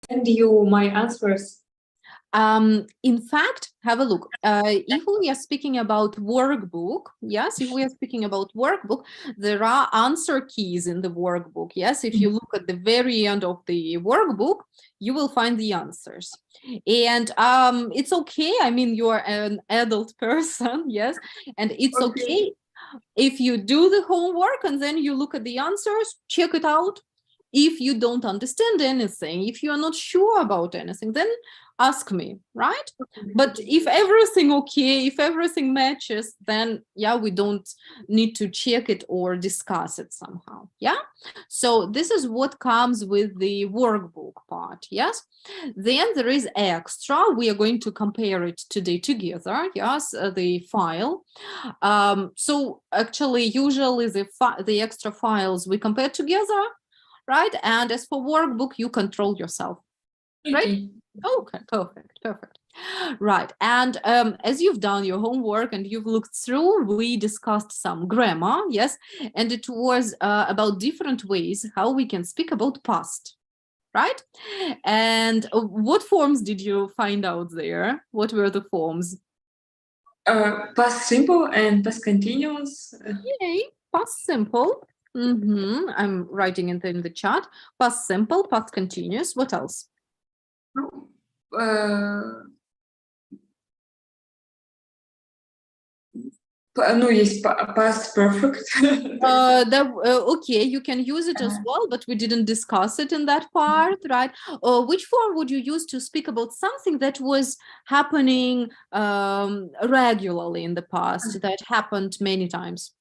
Send you my answers. In fact, have a look. If we are speaking about workbook, yes, if we are speaking about workbook, there are answer keys in the workbook. Yes, if you look at the very end of the workbook, you will find the answers. And it's okay. I mean, you're an adult person, yes, and it's okay if you do the homework and then you look at the answers, check it out. If you don't understand anything, if you are not sure about anything, then ask me, right? But if everything okay, if everything matches, then yeah, we don't need to check it or discuss it somehow. Yeah. So this is what comes with the workbook part. Yes. Then there is extra. We are going to compare it today together. Yes, the file. So actually, usually the extra files we compare together, right? And as for workbook, you control yourself, right? Okay, perfect. Right, and as you've done your homework and you've looked through, we discussed some grammar, yes, and it was about different ways how we can speak about past, right? And what forms did you find out there? What were the forms? Past simple and past continuous. Yay, past simple. I'm writing it in the chat. Past simple, past continuous. What else? Ну, есть past perfect. Okay, you can use it as well, but we didn't discuss it in that part, right? Which form would you use to speak about something that was happening regularly in the past, that happened many times?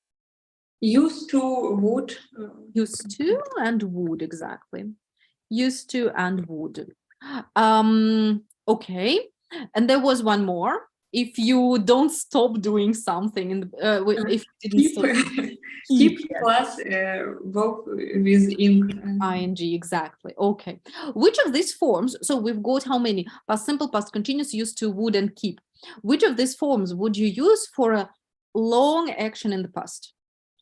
Used to, would. Used to and would, exactly. Used to and would. Okay, and there was one more. If you don't stop doing something, if you didn't stop, keep plus verb with ing. Ing, exactly. Okay. Which of these forms, so we've got how many? Past simple, past continuous, used to, would, and keep. Which of these forms would you use for a long action in the past?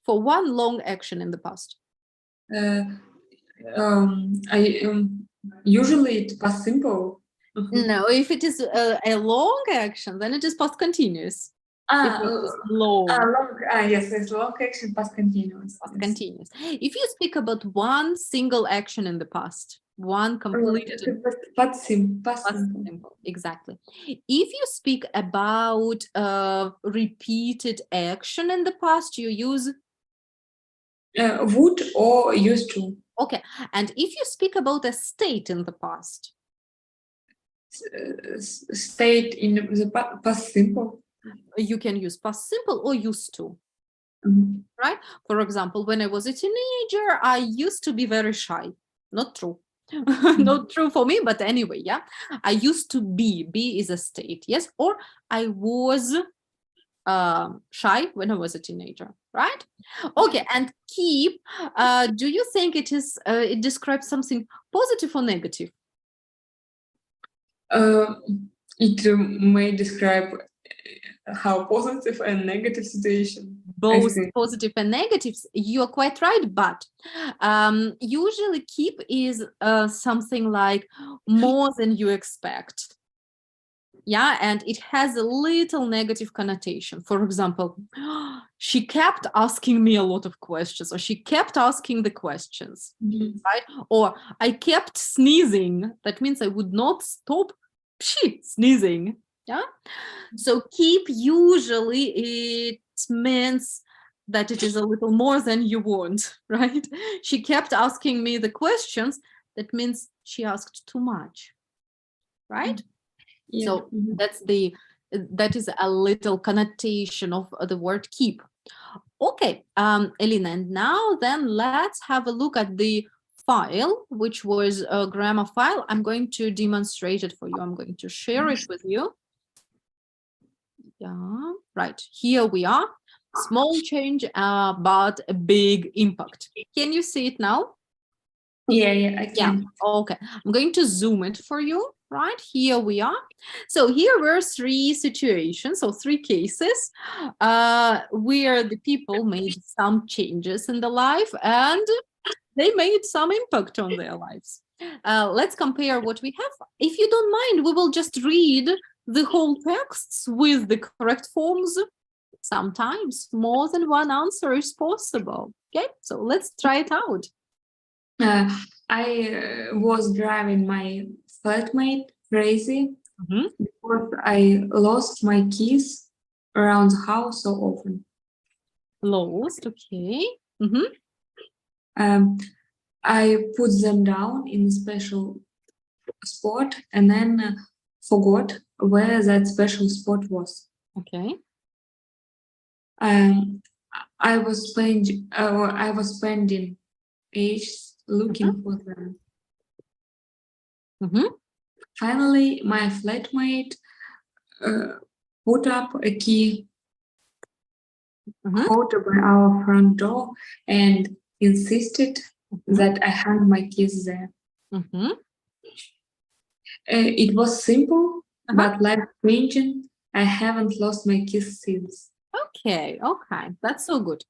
For one long action in the past? Usually it's past simple. No, if it is a long action, then it is past continuous. Long. Yes, it's long action, past continuous. Past continuous. If you speak about one single action in the past, one completed. Past simple. Exactly. If you speak about repeated action in the past, you use would or used to. Okay. And if you speak about a state in the past? State in the past simple. You can use past simple or used to. Right? For example, when I was a teenager, I used to be very shy. Not true. Not true for me, but anyway, yeah. I used to be. Be is a state, yes. Or I was shy when I was a teenager, right? Okay, and keep. Do you think it is? It describes something positive or negative? It may describe how positive and negative situation. Both positive and negatives. You're quite right, but usually keep is something like more than you expect. Yeah, and it has a little negative connotation. For example, she kept asking me a lot of questions, or she kept asking the questions, right? Or I kept sneezing. That means I would not stop sneezing. Yeah. So keep usually it means that it is a little more than you want, right? She kept asking me the questions. That means she asked too much, right? Yeah. So that is a little connotation of the word keep. Okay, Elena, and now then let's have a look at the file, which was a grammar file. I'm going to demonstrate it for you. I'm going to share it with you. Yeah, right. Here we are. Small change, but a big impact. Can you see it now? Yeah, I can. Yeah, okay. I'm going to zoom it for you. Right, here we are. So here were three situations, or three cases, where the people made some changes in the life and they made some impact on their lives. Let's compare what we have. If you don't mind, we will just read the whole texts with the correct forms. Sometimes more than one answer is possible. Okay, so let's try it out. I was driving my flatmate crazy Mhm. because I lost my keys around the house so often. Lost, okay. I put them down in a special spot and then forgot where that special spot was. Okay. I was spending ages looking for them. Finally, my flatmate put up a key holder by our front door and insisted that I hang my keys there. It was simple, but life-changing. I haven't lost my keys since. Okay, that's so good.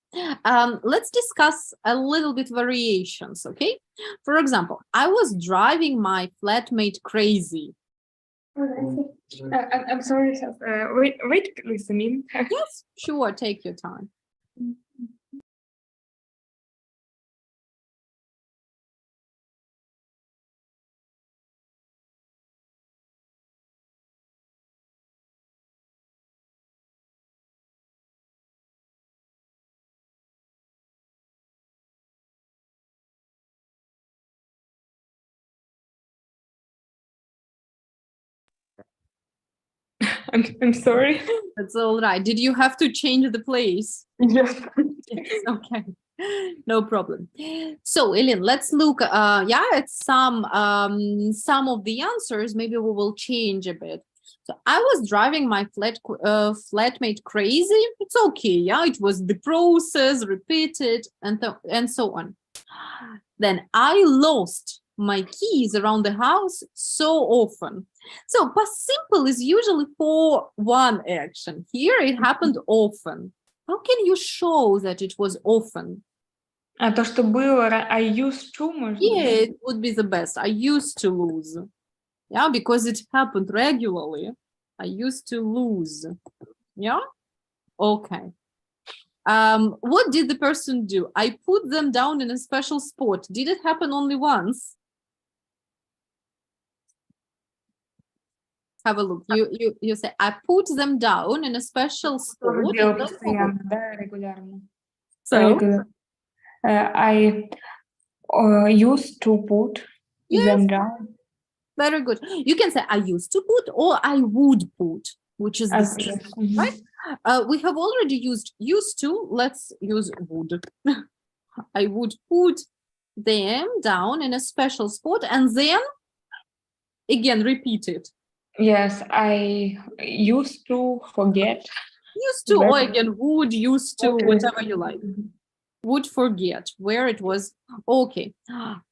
Let's discuss a little bit variations, okay? For example, I was driving my flatmate crazy. I'm sorry, wait, please, I mean. Yes, sure, take your time. I'm sorry. That's all right. Did you have to change the place? Yes. Yes, okay. No problem. So, Elin, let's look at some of the answers. Maybe we will change a bit. So I was driving my flatmate crazy. It's okay, yeah. It was the process repeated and so on. Then I lost my keys around the house so often. So past simple is usually for one action. Here it happened often. How can you show that it was often? А то, что было, I used to, может быть? Yeah, it would be the best. I used to lose. Yeah, because it happened regularly. I used to lose. Yeah? Okay. What did the person do? I put them down in a special spot. Did it happen only once? Have a look. You say, I put them down in a special spot. Делаю постоянно, да, регулярно. So? I used to put them down. Very good. You can say I used to put or I would put, which is the same, right? We have already used to. Let's use would. I would put them down in a special spot and then again repeat it. Yes, I used to forget. Used to, or again would, used to, whatever you like. Would forget where it was. Okay.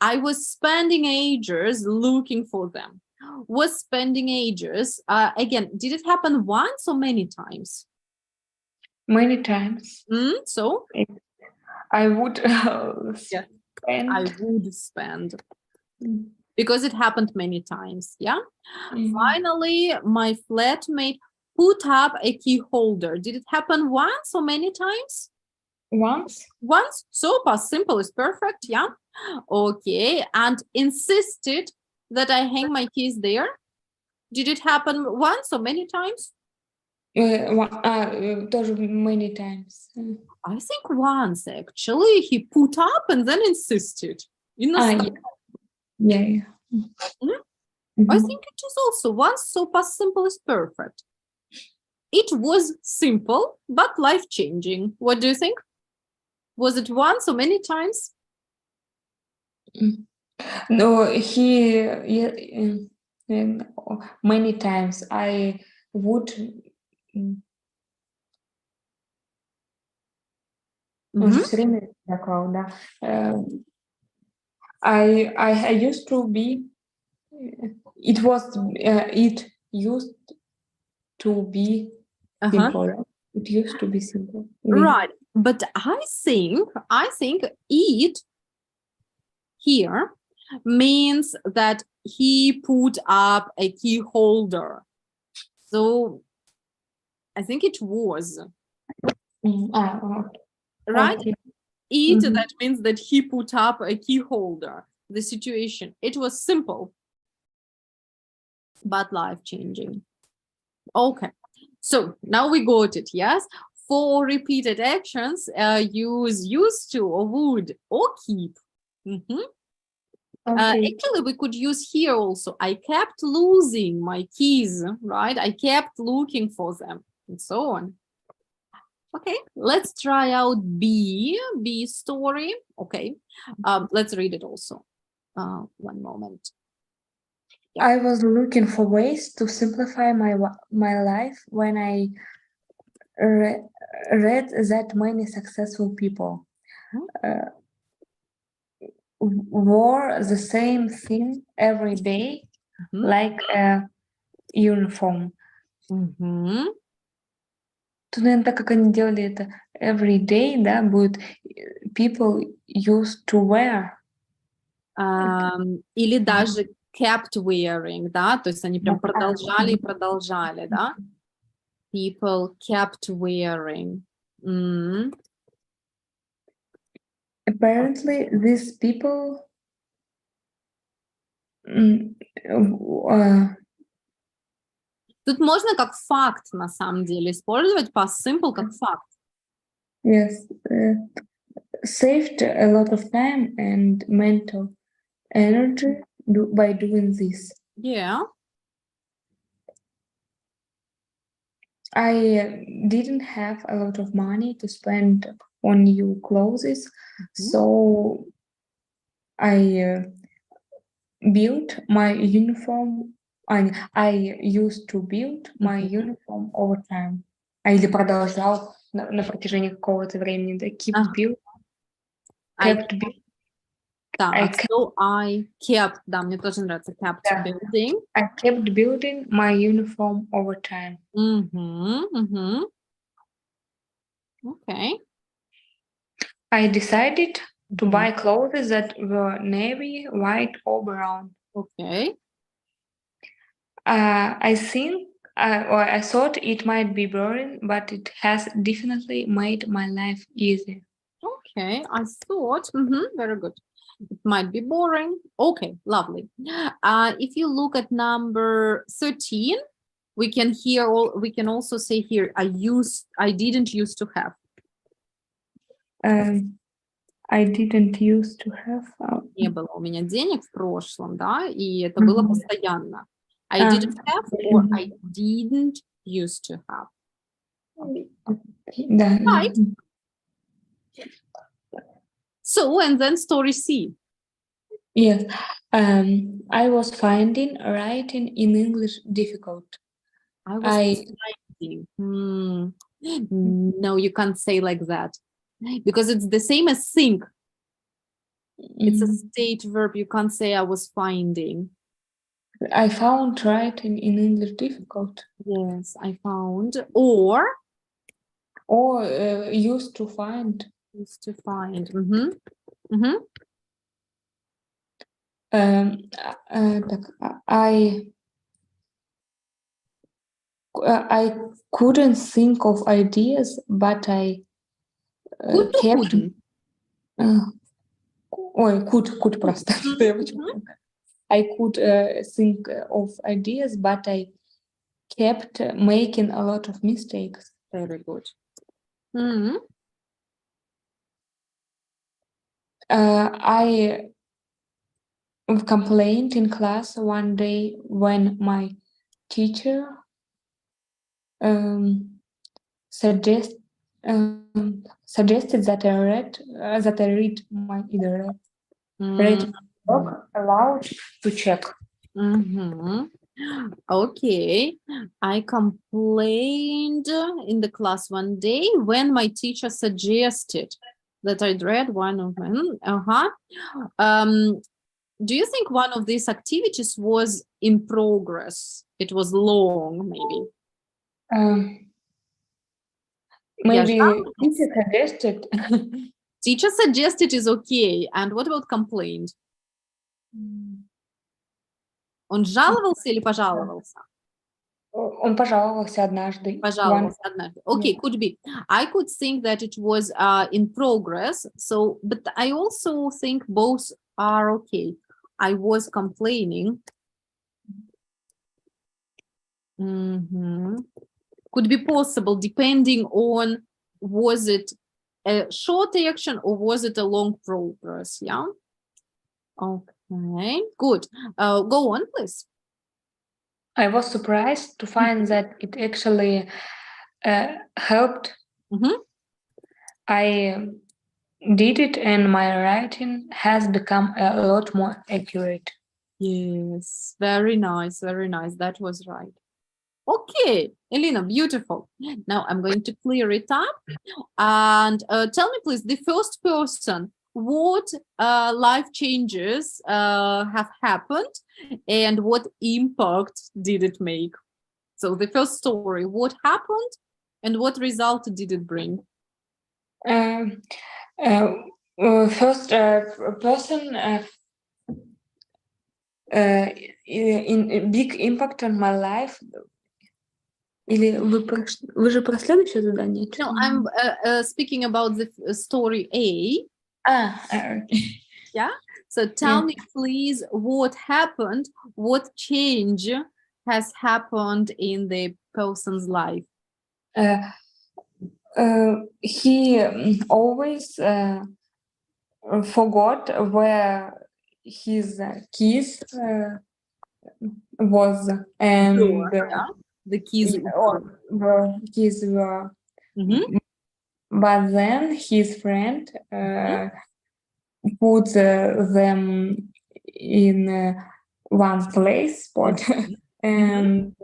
I was spending ages looking for them. Was spending ages. Again, did it happen once or many times? Many times. So? I would spend. I would spend. Because it happened many times, yeah? Finally, my flatmate put up a key holder. Did it happen once or many times? Once. So past simple is perfect, yeah? Okay, and insisted that I hang my keys there. Did it happen once or many times? Тоже many times. I think once, actually. He put up and then insisted. Yeah. I think it is also once, so past simple is perfect. It was simple, but life-changing. What do you think? Was it once or many times? No, many times. I would. Все время такого, да. I used to be. It used to be simple. Right? It used to be simple. Right, but I think it here means that he put up a key holder. So I think it was, right? Okay. It, Mhm. that means that he put up a key holder. The situation, it was simple, but life-changing. Okay, so now we got it, yes? For repeated actions, use used to or would or keep. Mhm. Okay. Actually, we could use here also, I kept losing my keys, right? I kept looking for them, and so on. Okay, let's try out B story. Okay, let's read it also. One moment. Yeah. I was looking for ways to simplify my life when I read that many successful people wore the same thing every day, Mhm. like a uniform. Мгм. Тут, наверное, так как они делали это every day, да, будет people used to wear. Или даже kept wearing, да, то есть они прям продолжали и продолжали, да. People kept wearing. М. Apparently, these people Тут можно как факт на самом деле использовать past simple как факт. yes, saved a lot of time and mental energy by doing this. Yeah. I didn't have a lot of money to spend on new clothes, so I built my uniform. I used to build my uniform over time. Или продолжал на протяжении какого-то времени. Да, keep build, kept build. Так, so I kept, да, мне тоже нравится kept building. I kept building my uniform over time. Okay. I decided to buy clothes that were navy, white, or brown. Okay. I think, or I thought it might be boring, but it has definitely made my life easier. Okay, I thought, very good. It might be boring. Okay, lovely. If you look at number 13, we can also say here, I didn't used to have. I didn't used to have. Не было у меня денег в прошлом, да, и это было постоянно. I didn't have or I didn't used to have. Right. So, and then story C. Yes. I was finding writing in English difficult. I was finding. No, you can't say like that. Because it's the same as think. It's a state verb. You can't say I was finding. I found writing in English difficult. Yes, I found. Or used to find. Used to find. I couldn't think of ideas, but I kept. Could просто. I could think of ideas, but I kept making a lot of mistakes. Very good. I complained in class one day when my teacher suggested that I read my book aloud to check. Okay, I complained in the class one day when my teacher suggested that I'd read one of them. Do you think one of these activities was in progress? It was long, maybe. Maybe teacher suggested. Teacher suggested is okay. And what about complained? Он жаловался или пожаловался? Он пожаловался однажды. Пожаловался однажды. Okay, could be. I could think that it was in progress. So, but I also think both are okay. I was complaining. Could be possible depending on was it a short action or was it a long progress? Yeah. Okay, good. Go on, please. I was surprised to find that it actually helped. I did it and my writing has become a lot more accurate. Yes, very nice, very nice. That was right. Okay, Elena, beautiful. Now I'm going to clear it up. And tell me, please, the first person, what life changes have happened and what impact did it make? So the first story, what happened and what result did it bring? First person in a big impact on my life. Или вы же про следующее задание? No, I'm speaking about the story A. Okay. Yeah. So tell me, please, what happened? What change has happened in the person's life? He always forgot where his keys was, and the keys were. But then his friend put them in one place spot, and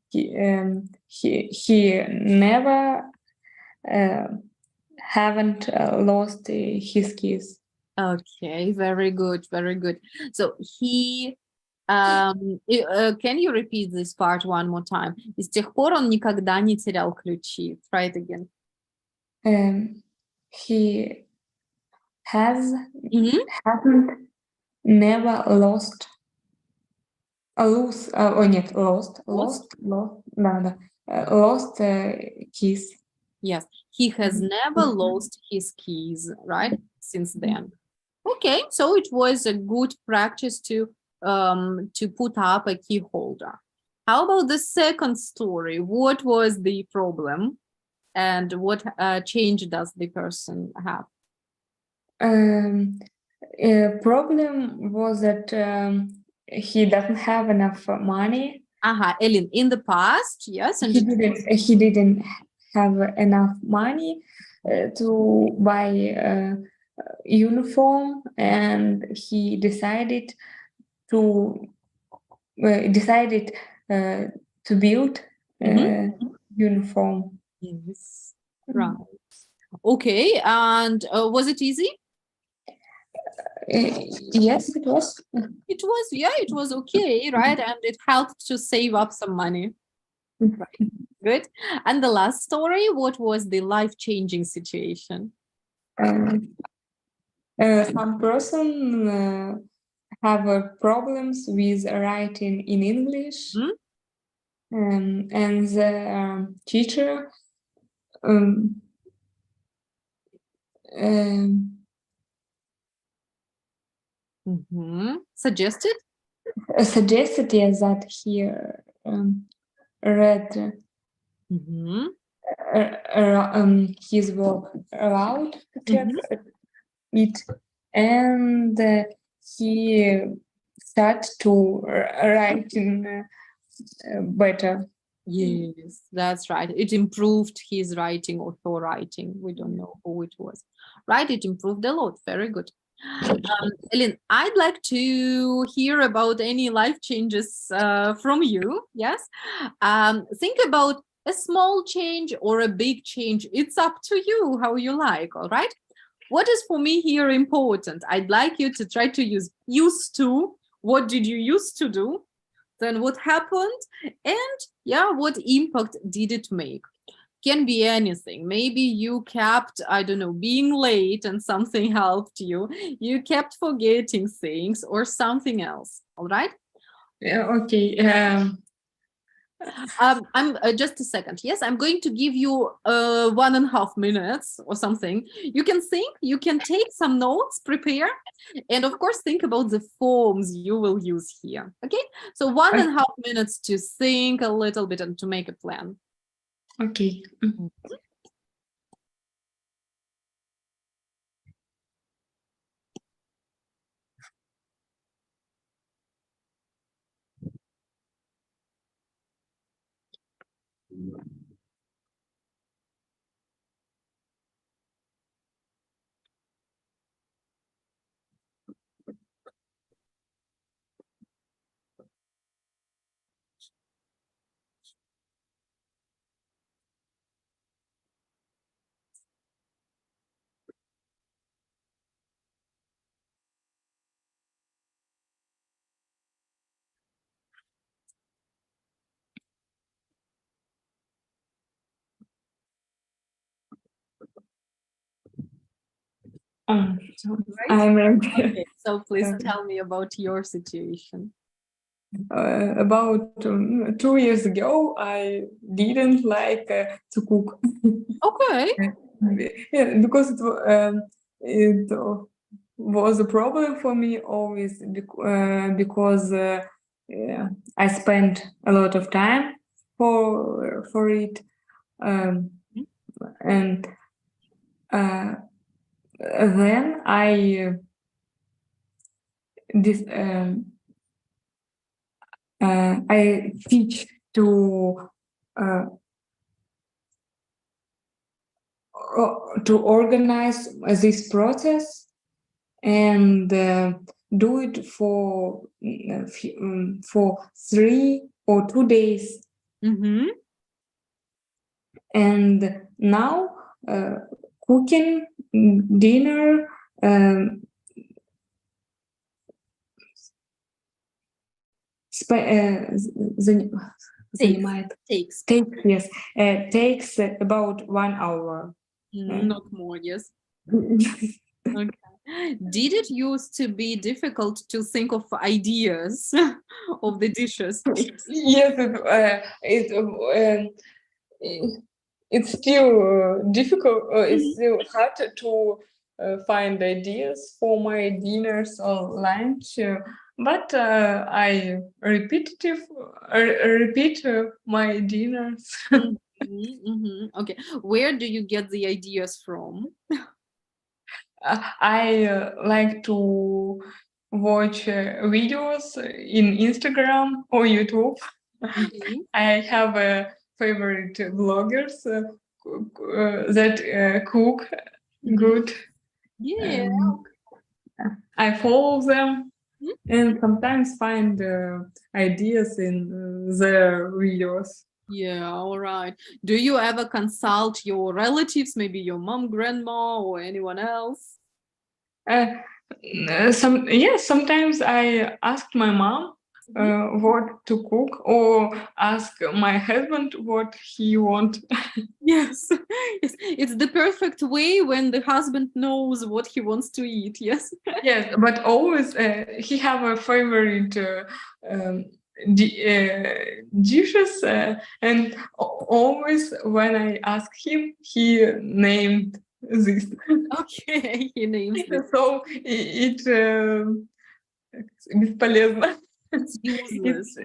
he never haven't lost his keys. Okay, very good, very good. So he can you repeat this part one more time? И с тех пор он никогда не терял ключи. Try it again. He hasn't never lost. Lost keys. Yes, he has never lost his keys, right? Since then. Okay, so it was a good practice to put up a key holder. How about the second story? What was the problem and what change does the person have? Problem was that he doesn't have enough money. Elin, in the past, yes, and he didn't have enough money to buy uniform, and he decided to build uniform. Yes, right. Okay, and was it easy? Yes, it was. It was, yeah, it was okay, right? And it helped to save up some money. Right. Good. And the last story, what was the life-changing situation? Some person have problems with writing in English, and the teacher suggested yes, that he read his work aloud to check it, and he started to write better. Yes, that's right. It improved his writing or her writing. We don't know who it was. Right, it improved a lot. Very good. Elin, I'd like to hear about any life changes from you. Yes. Think about a small change or a big change. It's up to you how you like. All right. What is for me here important? I'd like you to try to use used to. What did you used to do? Then what happened? And yeah, what impact did it make? Can be anything. Maybe you kept, I don't know, being late and something helped you. You kept forgetting things or something else. All right. Yeah, okay. I'm just a second. Yes, I'm going to give you 1.5 minutes or something. You can think, you can take some notes, prepare, and of course think about the forms you will use here. Okay, so 1.5 minutes to think a little bit and to make a plan. Okay. So Right? I'm ready. Okay, so please tell me about your situation. About 2 years ago, I didn't like to cook. Okay. Yeah, because it was a problem for me always because yeah, I spent a lot of time for it, and then this I teach uh, to organize this process and do it for 3 or 2 days. Mm-hmm. And now cooking dinner Takes. Takes about 1 hour. Not more, yes. Okay. Did it used to be difficult to think of ideas of the dishes? Yes, it's still difficult. It's still hard to find ideas for my dinners or lunch. But I repeat my dinners. Okay. Where do you get the ideas from? I like to watch videos in Instagram or YouTube. I have favorite bloggers that cook good. Yeah. I follow them and sometimes find ideas in their videos. Yeah, all right. Do you ever consult your relatives, maybe your mom, grandma, or anyone else? Sometimes I asked my mom what to cook, or ask my husband what he want. Yes. Yes, it's the perfect way when the husband knows what he wants to eat. Yes. Yes, but always he have a favorite um, dishes, and always when I ask him, he named this. Okay, he names this. So it бесполезно. It's useless.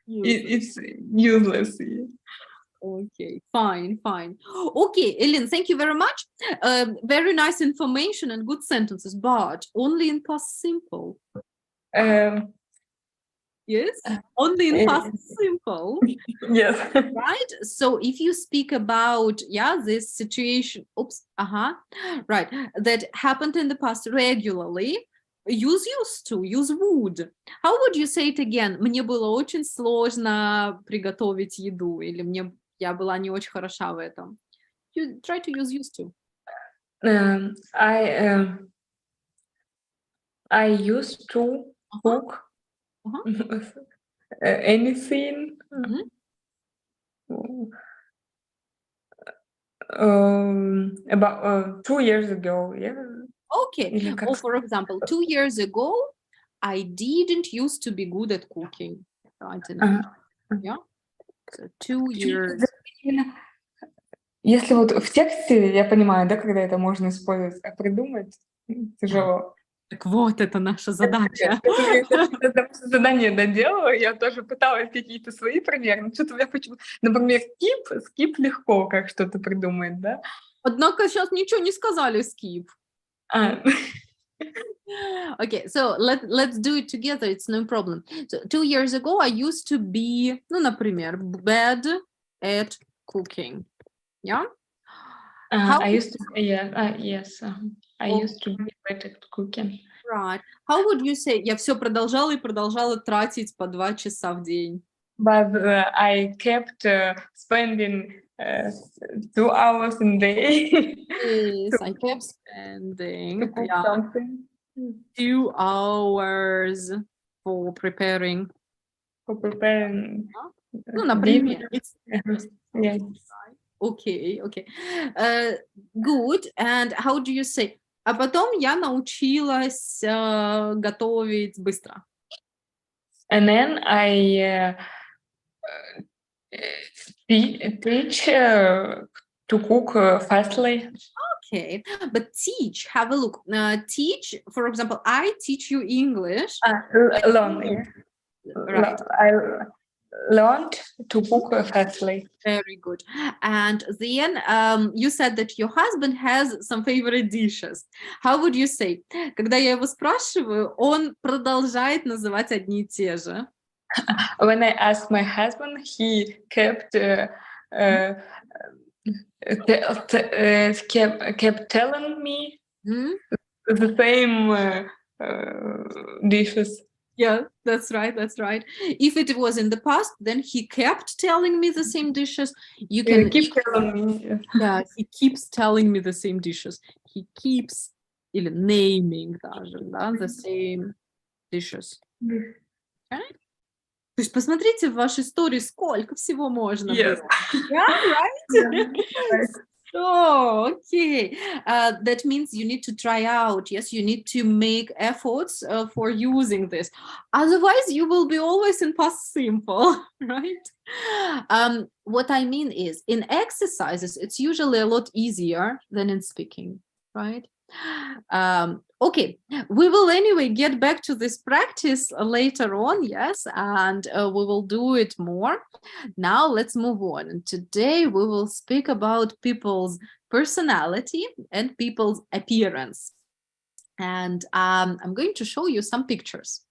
It's useless. Okay, fine, fine. Okay, Elin, thank you very much. Very nice information and good sentences, but only in past simple. Um, Yes, only in past simple. yes. Right? So if you speak about, yeah, this situation, right, that happened in the past regularly, use used to, use would. How would you say it again? Мне было очень сложно приготовить еду, или я была не очень хороша в этом. You try to use used to. I used to cook anything. About 2 years ago, yeah. Okay. Или как Or for example, 2 years ago, I didn't used to be good at cooking. Right. Ага. Yeah. So 2 years. Именно если вот в тексте, я понимаю, да, когда это можно использовать, а придумать тяжело. Так вот, это наша задача. Когда задание доделала, я тоже пыталась какие-то свои примеры, но что-то у меня почему-то, например, skip легко как что-то придумать, да? Однако сейчас ничего не сказали, skip. А, Okay, so let's do it together. It's no problem. So 2 years ago, I used to be, ну, например, bad at cooking. Yeah. I used to, yeah, yes, I used to be better at cooking. Right. How would you say? Я все продолжала и продолжала тратить по 2 часа в день. But I kept spending 2 hours a day Yes, I kept spending to cook something. 2 hours for preparing. For preparing Ну, например. Yes. Okay, okay. Good. And how do you say? А потом я научилась готовить быстро. And then I teach to cook fastly. Okay, but teach, have a look. Teach, for example, I teach you English. Learn. Right. I learned to cook fastly. Very good. And then you said that your husband has some favorite dishes. How would you say? Когда я его спрашиваю, он продолжает называть одни и те же. When I asked my husband, he kept telling me the same dishes. Yeah, that's right. That's right. If it was in the past, then he kept telling me the same dishes. You can keep telling me. Yeah, he keeps telling me the same dishes. He keeps или naming даже, да, the same dishes. Okay? То есть посмотрите в вашей истории, сколько всего можно Yes. было. Yeah, right? So, okay. That means you need to try out. Yes, you need to make efforts for using this. Otherwise, you will be always in past simple, right? What I mean is, in exercises, it's usually a lot easier than in speaking, right? Okay, we will anyway get back to this practice later on, yes, and we will do it more. Now let's move on. And today we will speak about people's personality and people's appearance. And I'm going to show you some pictures.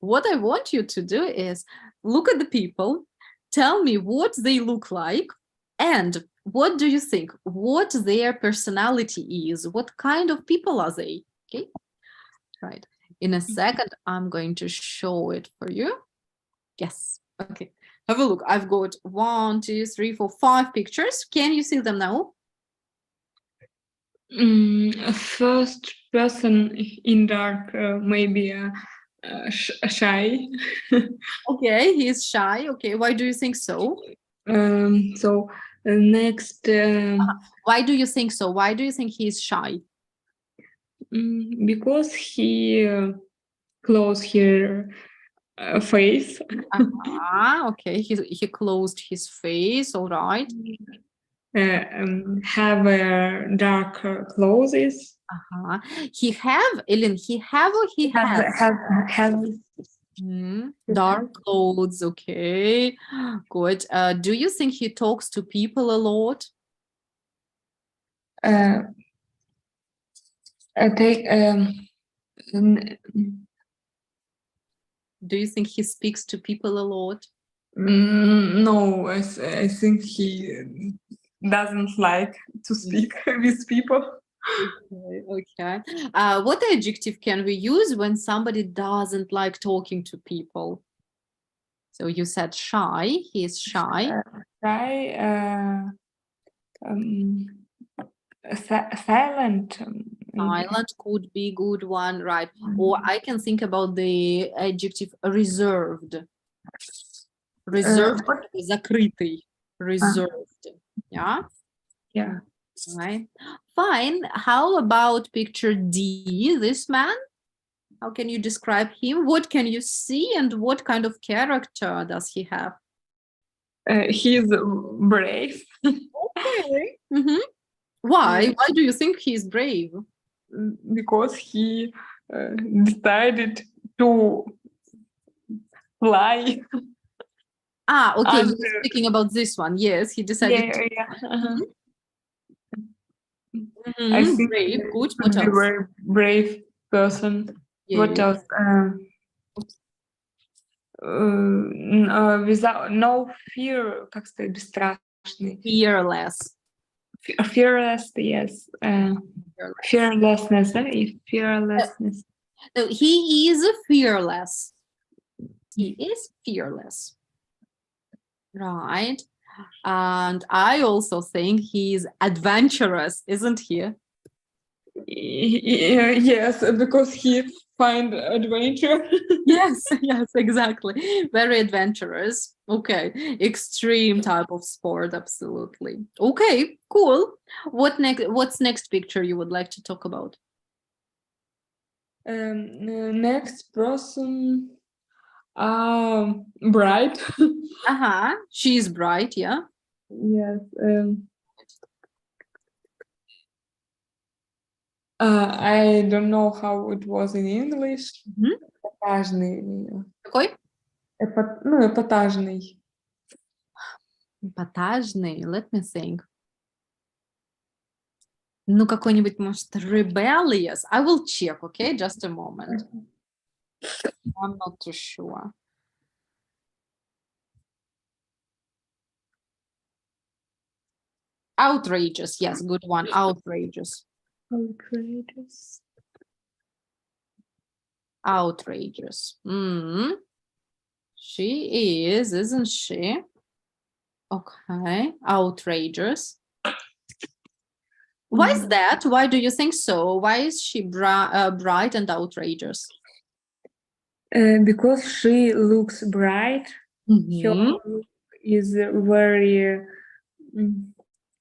What I want you to do is look at the people, tell me what they look like, and what do you think? What their personality is? What kind of people are they? Okay, right. In a second, I'm going to show it for you. Yes, okay. Have a look. I've got 1, 2, 3, 4, 5 pictures. Can you see them now? First person in dark, maybe shy. Okay, he's shy. Okay, why do you think so? So next. Why do you think so? Why do you think he's shy? Because he closed his face. Okay, he closed his face. All right. Have dark clothes. He have, Ellen, he have or he has? Have dark clothes. Okay, good. Do you think he talks to people a lot? Do you think he speaks to people a lot? No, I think he doesn't like to speak with people. Okay. What adjective can we use when somebody doesn't like talking to people? So you said shy. He is shy. Shy. Silent. Silent could be good one, right? Or I can think about the adjective reserved. Reserved, закрытый. Reserved. Yeah? Yeah. Right. Fine. How about picture D, this man? How can you describe him? What can you see and what kind of character does he have? He's brave Okay. Why? Yeah. Why do you think he's brave? because he decided to fly. Okay, And you're speaking about this one. Yes, he decided yeah, to. yeah. Uh-huh. Mhm, I think he brave. Good. could What be a else? very brave person. What Yeah. else? Without no fear, как сказать, бесстрашный. Fearless. Fearless, yes. Fearless. Fearlessness, да? И fearlessness. So he is fearless. He is fearless. Right. And I also think he's adventurous, isn't he? Yes, because he find adventure. Yes, yes, exactly. Very adventurous. Okay. Extreme type of sport, absolutely. Okay, cool. What's next picture you would like to talk about? Next person, bright. Uh-huh. She's bright, yeah. Yes. I don't know how it was in English. Эпатажный. Какой? Эпатажный. Эпатажный. Let me think. Ну, какой-нибудь, может, rebellious. I will check, okay? Just a moment. I'm not too sure. Outrageous. Yes, good one. Outrageous. Outrageous. Outrageous. She is, isn't she? Okay. Outrageous. Why is that? Why do you think so? Why is she bright and outrageous? Because she looks bright. Her look is very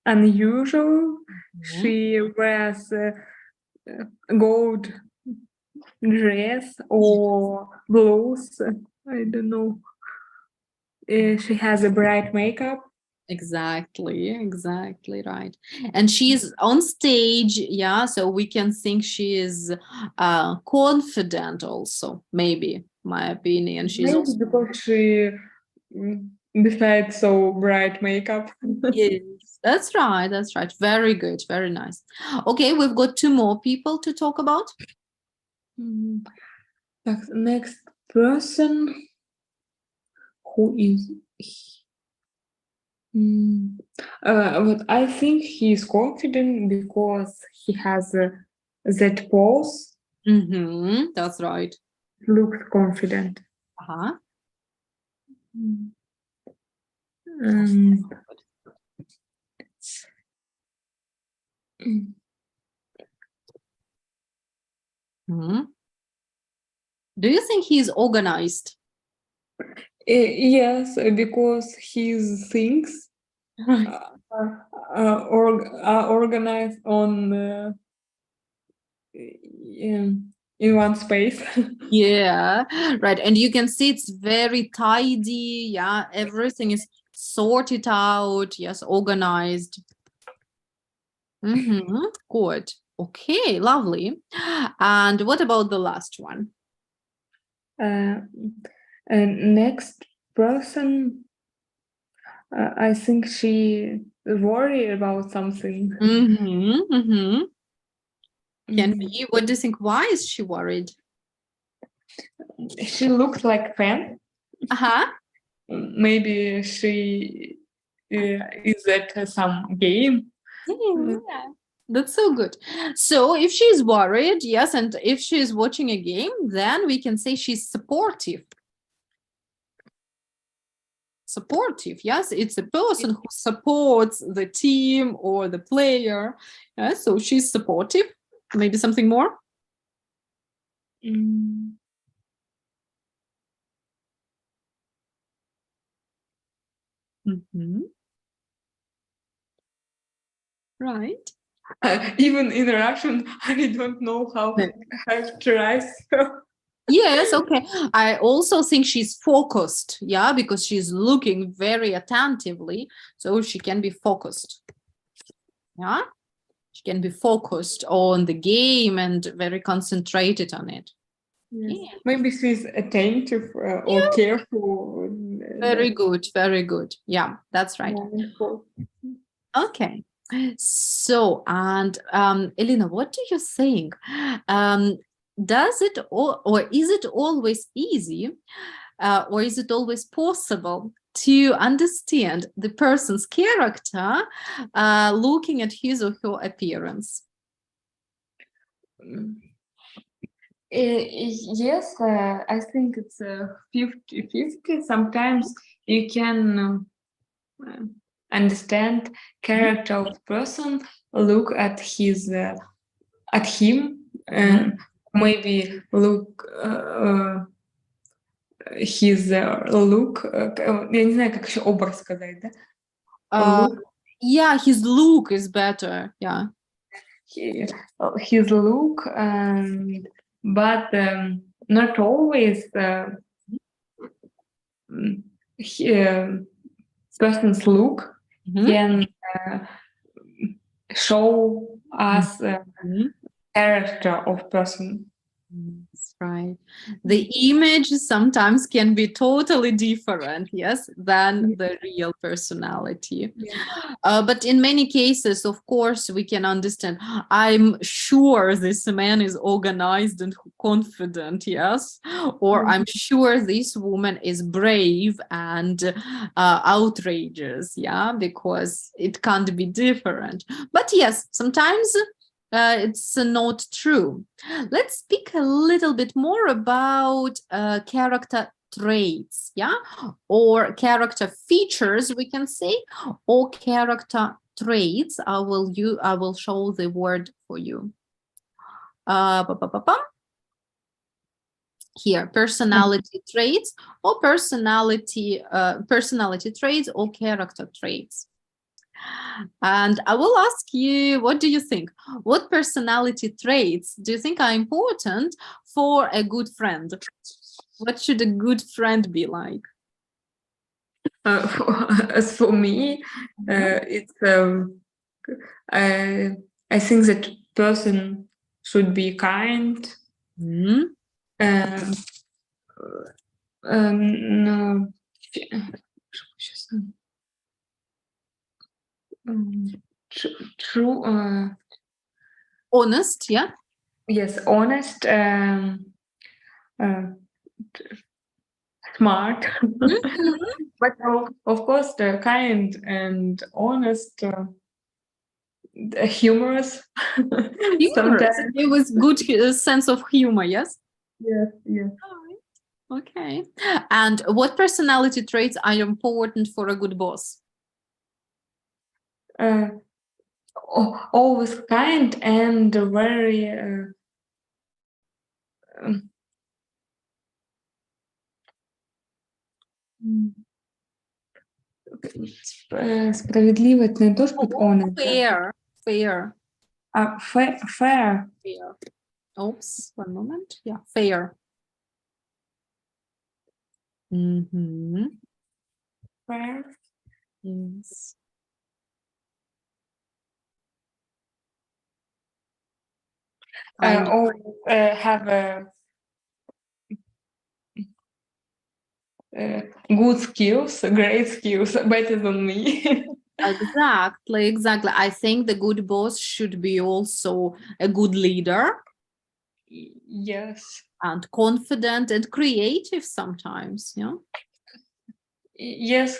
unusual. She wears gold dress or blouse. I don't know. She has a bright makeup. Exactly right. And she's on stage, yeah, so we can think she is confident also, maybe, my opinion. She's Maybe also because she besides so bright makeup. yes, that's right. Very good, very nice. Okay, we've got two more people to talk about. Next person, who is but I think he's confident because he has that pose. That's right. Looks confident. Uh-huh. Do you think he's organized? Yes, because his things are organized on in one space. Yeah, right. And you can see it's very tidy. Yeah, everything is sorted out. Yes, organized. Good. Okay, lovely. And what about the last one? Next person, I think she worried about something. Can be. What do you think? Why is she worried? She looks like fan. Uh-huh. Maybe she is at some game. Yeah. That's so good. So if she's worried, yes, and if she's watching a game, then we can say she's supportive. Supportive, yes, it's a person who supports the team or the player. Yeah, so she's supportive. Maybe something more? Right. Even in Russian, I don't know how to characterize her. Yes, okay. I also think she's focused, yeah, because she's looking very attentively, so she can be focused. Yeah, she can be focused on the game and very concentrated on it. Yes. Yeah. Maybe she's attentive or careful. Very good, very good. Yeah, that's right. Mindful. Okay. So, and Elena, what do you think? Does it or is it always easy, or is it always possible to understand the person's character looking at his or her appearance? Yes, I think it's 50-50. Sometimes you can understand character of person, look at his at him, and maybe look his look. Я не знаю, как еще образ сказать, да? Look, Yeah, his look is better. Yeah. his look, but not always person's look can show us character of person. That's right. The image sometimes can be totally different, yes, than the real personality. But in many cases, of course, we can understand. I'm sure this man is organized and confident, yes, or I'm sure this woman is brave and outrageous, yeah, because it can't be different. But yes, sometimes it's not true. Let's speak a little bit more about character traits, yeah, or character features, we can say, or character traits. I will show the word for you. Here, personality traits or personality traits or character traits. And I will ask you, what do you think? What personality traits do you think are important for a good friend? What should a good friend be like? As for me, it's I think that person should be kind. No, true. Honest, yeah. Yes, honest. Smart, but of course, kind and honest. Humorous. Humorous. With good sense of humor, yes? Yes, yes. Okay. And what personality traits are important for a good boss? Always kind and very справедливо, это не то, что honest. Fair. Fair. Fair. Oops, one moment. Yeah, fair. Fair. Yes. Always have good skills, great skills, better than me. Exactly. I think the good boss should be also a good leader. Yes. And confident and creative sometimes, yeah? Yes,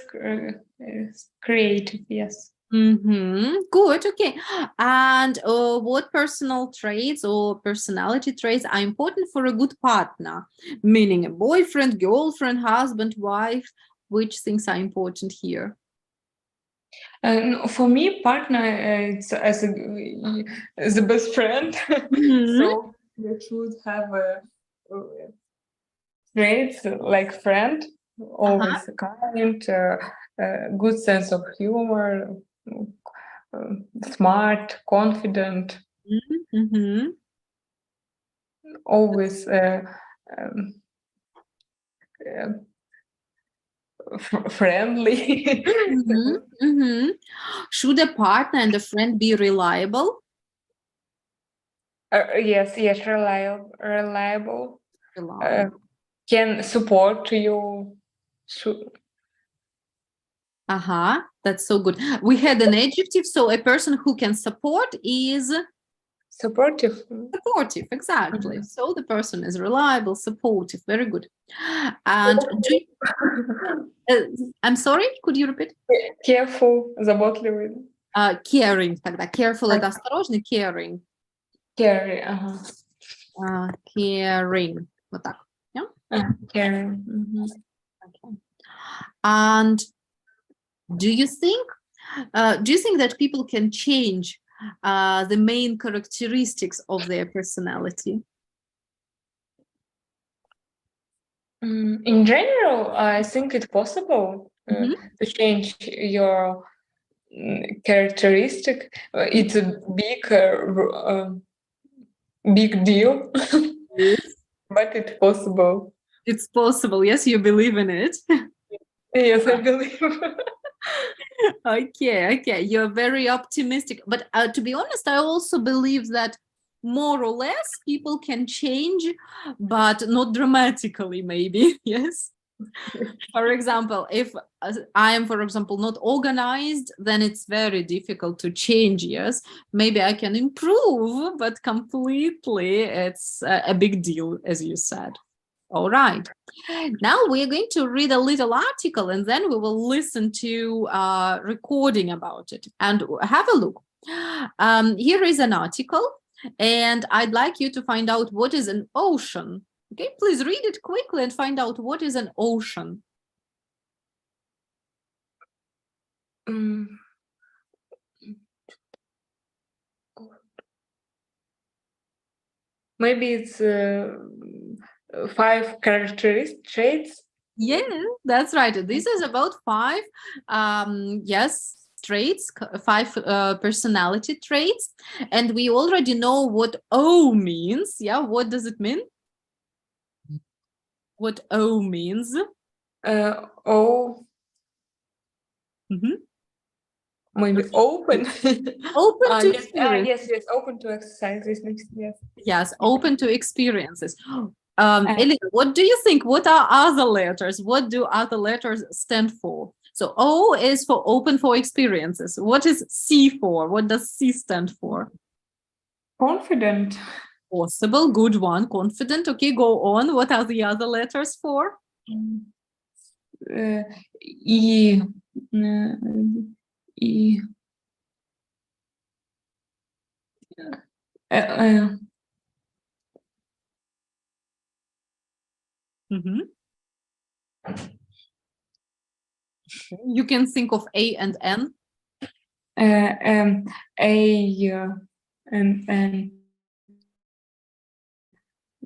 creative, yes. Good, okay. And what personal traits or personality traits are important for a good partner? Meaning a boyfriend, girlfriend, husband, wife. Which things are important here? For me, partner it's as the best friend. So we should have a traits like friend, always kind, good sense of humor, smart, confident, Mhm. always um, friendly. Mhm. Mhm. Should a partner and a friend be reliable? Yes, yes, reliable. Reliable. Can support you. Uh-huh. That's so good. We had an adjective, so a person who can support is Supportive. supportive. Exactly. Mhm. So the person is reliable, supportive. Very good. And do you, I'm sorry, could you repeat? Careful, заботливый. Caring. Тогда careful это осторожный, caring. Carry, ага. Caring. Вот так. Yeah? Carry. Mhm. Okay. And do you think that people can change the main characteristics of their personality? In general, I think it's possible Mhm. to change your characteristic. It's a big deal, Yes. but it's possible. It's possible. Yes, you believe in it. Yes, I believe. Okay. You're very optimistic. But to be honest, I also believe that more or less people can change, but not dramatically, maybe. Yes. For example, if I am, for example, not organized, then it's very difficult to change. Yes, maybe I can improve, but completely it's a big deal, as you said. All right. Now we're going to read a little article and then we will listen to a recording about it and have a look. Here is an article and I'd like you to find out what is an ocean. Okay, please read it quickly and find out what is an ocean. Mm, Maybe it's 5 characteristic traits. Yeah, that's right. This is about five, traits, five personality traits. And we already know what O means. Yeah, what does it mean? What O means? Oh, Mhm. maybe open. Open to Yes, experience. yes, open to exercise. Yes. Yes, open to experiences. Uh, Elena, what do you think? What are other letters? What do other letters stand for? So O is for open for experiences. What is C for? What does C stand for? Confident. Possible, good one. Confident. Okay, go on. What are the other letters for? И, и, uh, Mhm. You can think of A and N. A, and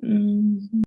mm,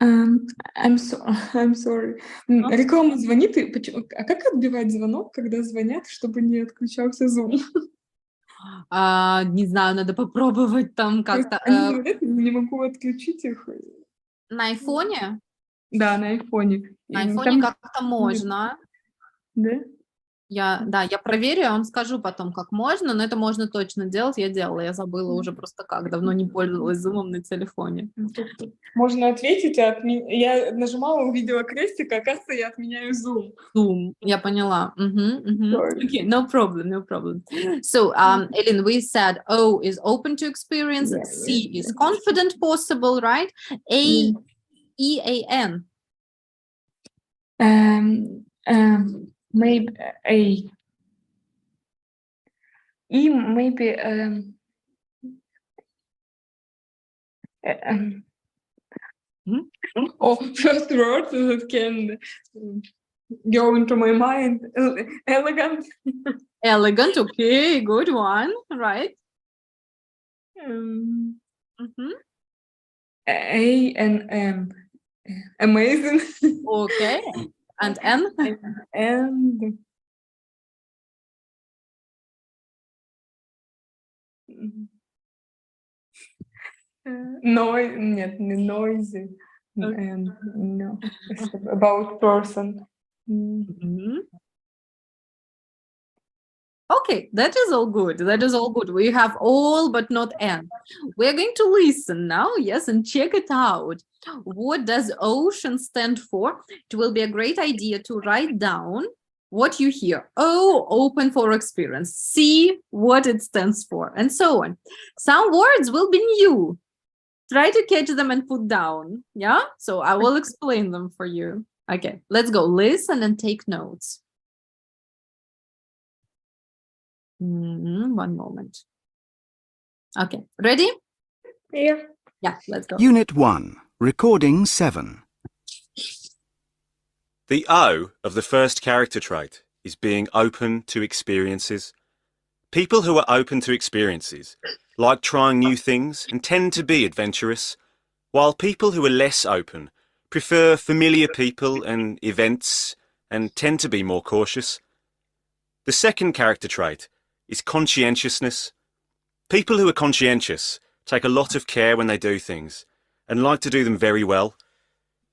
I'm sorry. Реклама звонит, а как отбивать звонок, когда звонят, чтобы не отключался Zoom? Не знаю, надо попробовать там как-то. Они говорят, не могу отключить их. На айфоне? Да, на айфоне. На И айфоне там как-то можно. Да? Я проверю, я вам скажу потом, как можно, но это можно точно делать. Я делала, я забыла уже просто как, давно не пользовалась Zoom на телефоне. Можно ответить, я нажимала, увидела крестик, а оказывается, я отменяю Zoom. Zoom, я поняла. Sorry. Okay, no problem. So, Ellen, we said O is open to experience, Yeah, C yeah, is confident, possible, right? A, Yeah. E-A-N. Maybe A. E, maybe first words that can go into my mind. Elegant. Elegant, okay, good one, right? Um, Mhm. A and M. Amazing. Okay, and N? And нет, не noisy. Okay. And no, it's about person. Mhm. Okay, that is all good. That is all good. We have all but not N. We're going to listen now, yes, and check it out. What does ocean stand for? It will be a great idea to write down what you hear. O, open for experience. C, what it stands for, and so on. Some words will be new. Try to catch them and put down. Yeah, so I will explain them for you. Okay, let's go. Listen and take notes. One moment. Okay, ready? Yeah. Yeah, let's go. Unit 1, Recording 7. The O of the first character trait is being open to experiences. People who are open to experiences like trying new things and tend to be adventurous, while people who are less open prefer familiar people and events and tend to be more cautious. The second character trait is conscientiousness. People who are conscientious take a lot of care when they do things and like to do them very well.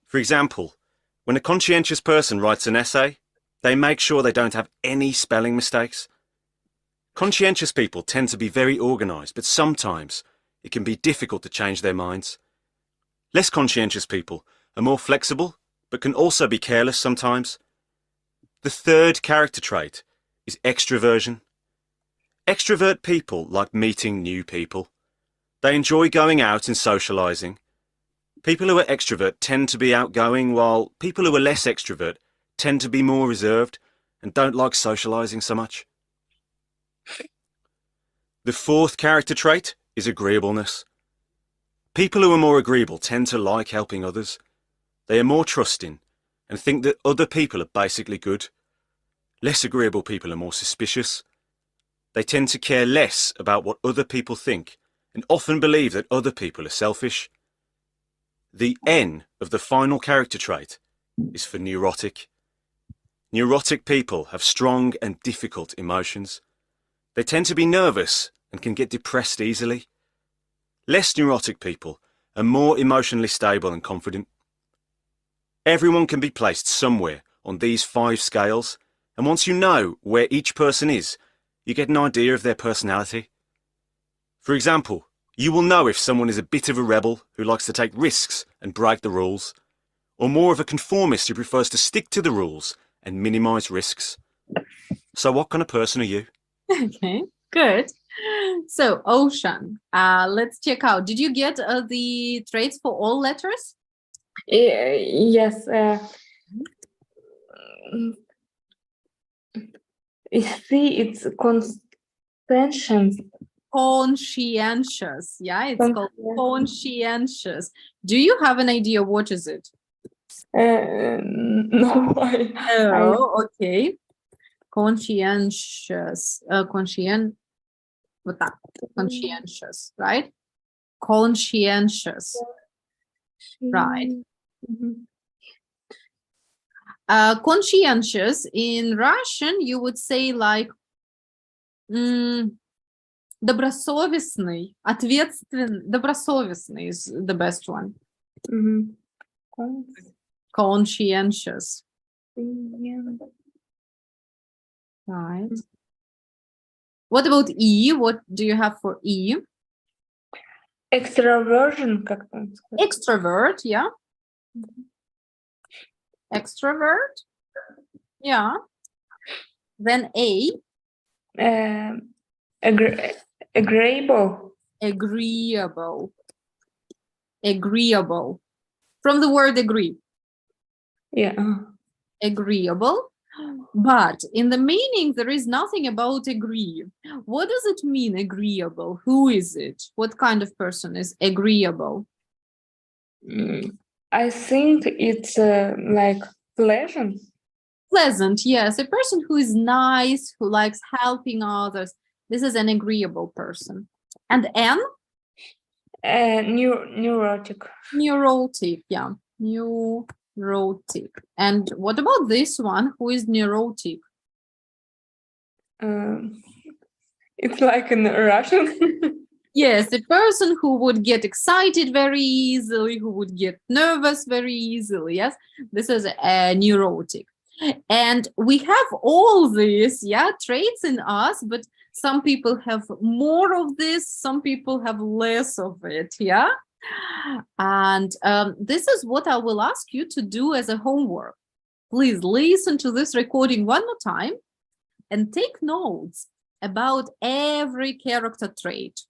For example, when a conscientious person writes an essay, they make sure they don't have any spelling mistakes. Conscientious people tend to be very organised, but sometimes it can be difficult to change their minds. Less conscientious people are more flexible, but can also be careless sometimes. The third character trait is extroversion. Extrovert people like meeting new people. They enjoy going out and socialising. People who are extrovert tend to be outgoing, while people who are less extrovert tend to be more reserved and don't like socialising so much. The fourth character trait is agreeableness. People who are more agreeable tend to like helping others. They are more trusting and think that other people are basically good. Less agreeable people are more suspicious. They tend to care less about what other people think and often believe that other people are selfish. The N of the final character trait is for neurotic. Neurotic people have strong and difficult emotions. They tend to be nervous and can get depressed easily. Less neurotic people are more emotionally stable and confident. Everyone can be placed somewhere on these 5 scales, and once you know where each person is, you get an idea of their personality. For example, you will know if someone is a bit of a rebel who likes to take risks and break the rules, or more of a conformist who prefers to stick to the rules and minimise risks. So what kind of person are you? Okay, good. So, ocean. Let's check out. Did you get the traits for all letters? Yes. See, it's conscientious. Conscientious. Yeah, it's called conscientious. Do you have an idea what is it? No, Okay. Conscientious. Вот так. Conscientious, right? Conscientious. Right. Mhm. Conscientious in Russian, you would say like добросовестный, добросовестный is the best one. Mhm. Conscientious, right? What about E? What do you have for E? Extraversion, как там сказать? Extrovert, yeah. Extrovert, yeah. Then A, Agreeable. agreeable. Agreeable. From the word agree. Yeah. Agreeable. But in the meaning, there is nothing about agree. What does it mean, agreeable? Who is it? What kind of person is agreeable? I think it's like pleasant. Pleasant, yes. A person who is nice, who likes helping others. This is an agreeable person. And N? Neurotic. Neurotic, yeah. Neurotic. And what about this one? Who is neurotic? It's like in Russian. Yes, a person who would get excited very easily, who would get nervous very easily. Yes, this is a neurotic. And we have all these, yeah, traits in us, but some people have more of this, some people have less of it, yeah. And this is what I will ask you to do as a homework. Please listen to this recording one more time and take notes about every character trait.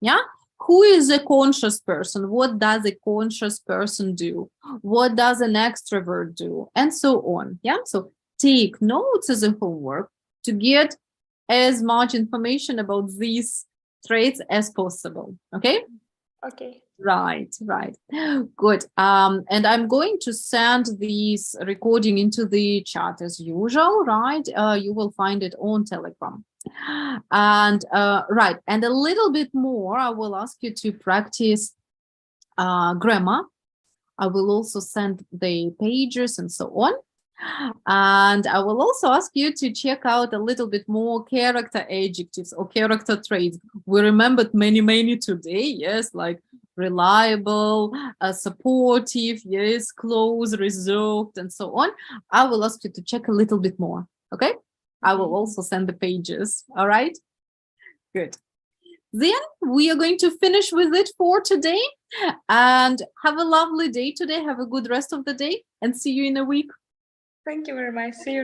Yeah, who is a conscious person? What does a conscious person do? What does an extrovert do? And so on. Yeah, so take notes as a homework to get as much information about these traits as possible. Okay. Okay. Right. Good. And I'm going to send this recording into the chat as usual, right? You will find it on Telegram. And right, and a little bit more, I will ask you to practice grammar. I will also send the pages and so on. And I will also ask you to check out a little bit more character adjectives or character traits. We remembered many today, yes, like reliable, supportive, yes, close, reserved, and so on. I will ask you to check a little bit more, okay? I will also send the pages, all right? Good. Then we are going to finish with it for today, and have a lovely day today. Have a good rest of the day, and see you in a week. Thank you very much. See you